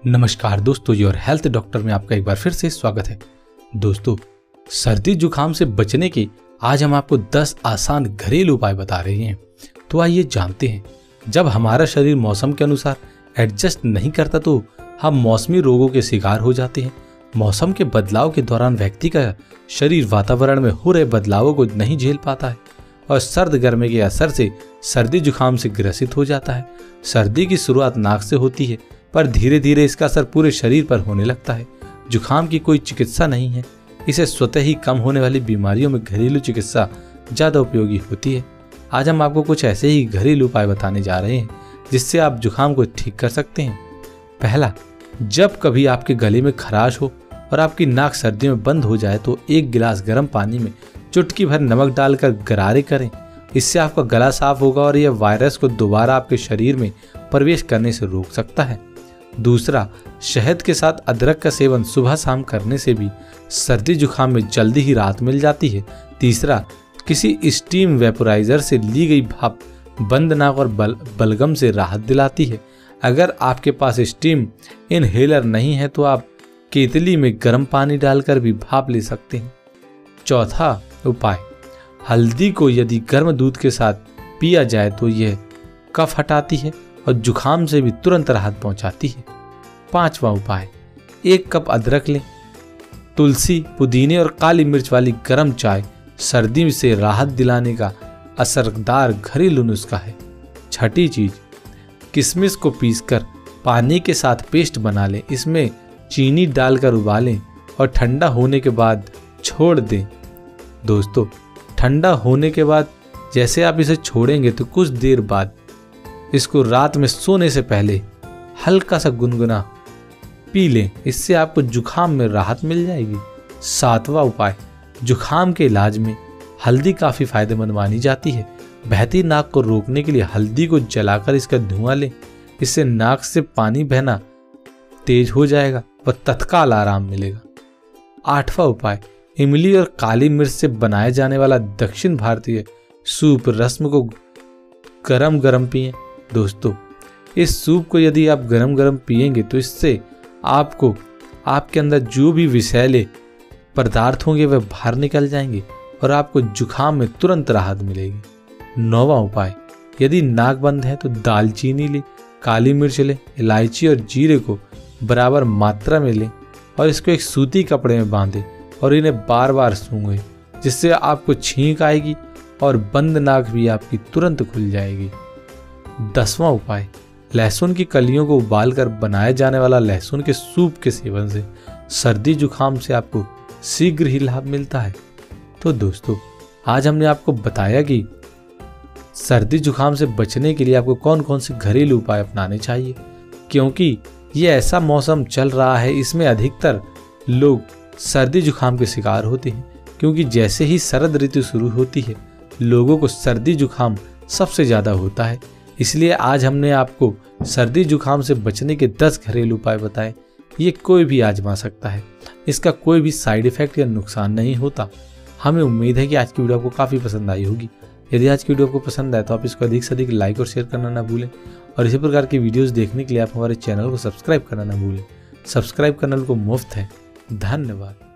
नमस्कार दोस्तों, your health doctor में आपका एक बार फिर से स्वागत है। दोस्तों, सर्दी जुकाम से बचने के आज हम आपको 10 आसान घरेलू उपाय बता रहे हैं। तो आइए जानते हैं। जब हमारा शरीर मौसम के अनुसार एडजस्ट नहीं करता तो हम मौसमी रोगों के शिकार हो जाते हैं। मौसम के बदलाव के दौरान व्यक्ति का शरीर वातावरण में हो रहे बदलावों को नहीं झेल पाता है और सर्द गर्मी के असर से सर्दी जुकाम से ग्रसित हो जाता है। सर्दी की शुरुआत नाक से होती है, पर धीरे धीरे इसका असर पूरे शरीर पर होने लगता है। जुकाम की कोई चिकित्सा नहीं है, इसे स्वतः ही कम होने वाली बीमारियों में घरेलू चिकित्सा ज़्यादा उपयोगी होती है। आज हम आपको कुछ ऐसे ही घरेलू उपाय बताने जा रहे हैं जिससे आप जुकाम को ठीक कर सकते हैं। पहला, जब कभी आपके गले में खराश हो और आपकी नाक सर्दियों में बंद हो जाए तो 1 गिलास गर्म पानी में चुटकी भर नमक डालकर गरारे करें। इससे आपका गला साफ होगा और यह वायरस को दोबारा आपके शरीर में प्रवेश करने से रोक सकता है। दूसरा, शहद के साथ अदरक का सेवन सुबह शाम करने से भी सर्दी जुकाम में जल्दी ही राहत मिल जाती है। तीसरा, किसी स्टीम वेपोराइजर से ली गई भाप बंद नाक और बलगम से राहत दिलाती है। अगर आपके पास स्टीम इनहेलर नहीं है तो आप केतली में गर्म पानी डालकर भी भाप ले सकते हैं। चौथा उपाय, हल्दी को यदि गर्म दूध के साथ पिया जाए तो यह कफ हटाती है और जुकाम से भी तुरंत राहत पहुंचाती है। पांचवा उपाय, 1 कप अदरक लें। तुलसी, पुदीने और काली मिर्च वाली गर्म चाय सर्दी से राहत दिलाने का असरदार घरेलू नुस्खा है। छठी चीज, किशमिश को पीसकर पानी के साथ पेस्ट बना लें। इसमें चीनी डालकर उबालें और ठंडा होने के बाद छोड़ दें। दोस्तों, ठंडा होने के बाद जैसे आप इसे छोड़ेंगे तो कुछ देर बाद इसको रात में सोने से पहले हल्का सा गुनगुना पी लें। इससे आपको जुकाम में राहत मिल जाएगी। 7वां उपाय, जुकाम के इलाज में हल्दी काफ़ी फायदेमंद मानी जाती है। बहती नाक को रोकने के लिए हल्दी को जलाकर इसका धुआं लें। इससे नाक से पानी बहना तेज हो जाएगा व तत्काल आराम मिलेगा। 8वां उपाय, इमली और काली मिर्च से बनाया जाने वाला दक्षिण भारतीय सूप रस्म को गरम गरम पिएं। दोस्तों, इस सूप को यदि आप गरम गरम पिएंगे तो इससे आपको आपके अंदर जो भी विषैले पदार्थ होंगे वह बाहर निकल जाएंगे और आपको जुकाम में तुरंत राहत मिलेगी। 9वां उपाय, यदि नाक बंद है तो दालचीनी लें, काली मिर्च लें, इलायची और जीरे को बराबर मात्रा में लें और इसको एक सूती कपड़े में बांधें और इन्हें बार बार सूंघें, जिससे आपको छींक आएगी और बंद नाक भी आपकी तुरंत खुल जाएगी। 10वां उपाय, लहसुन की कलियों को उबालकर बनाया जाने वाला लहसुन के सूप के सेवन से सर्दी जुकाम से आपको शीघ्र ही लाभ मिलता है। तो दोस्तों, आज हमने आपको बताया कि सर्दी जुकाम से बचने के लिए आपको कौन कौन से घरेलू उपाय अपनाने चाहिए, क्योंकि ये ऐसा मौसम चल रहा है, इसमें अधिकतर लोग सर्दी जुकाम के शिकार होते हैं। क्योंकि जैसे ही शरद ऋतु शुरू होती है लोगों को सर्दी जुकाम सबसे ज़्यादा होता है। इसलिए आज हमने आपको सर्दी जुकाम से बचने के 10 घरेलू उपाय बताए। ये कोई भी आजमा सकता है, इसका कोई भी साइड इफेक्ट या नुकसान नहीं होता। हमें उम्मीद है कि आज की वीडियो आपको काफ़ी पसंद आई होगी। यदि आज की वीडियो आपको पसंद आए तो आप इसको अधिक से अधिक लाइक और शेयर करना ना भूलें और इसी प्रकार की वीडियोज़ देखने के लिए आप हमारे चैनल को सब्सक्राइब करना ना भूलें। सब्सक्राइब करना बिल्कुल मुफ्त है। धन्यवाद।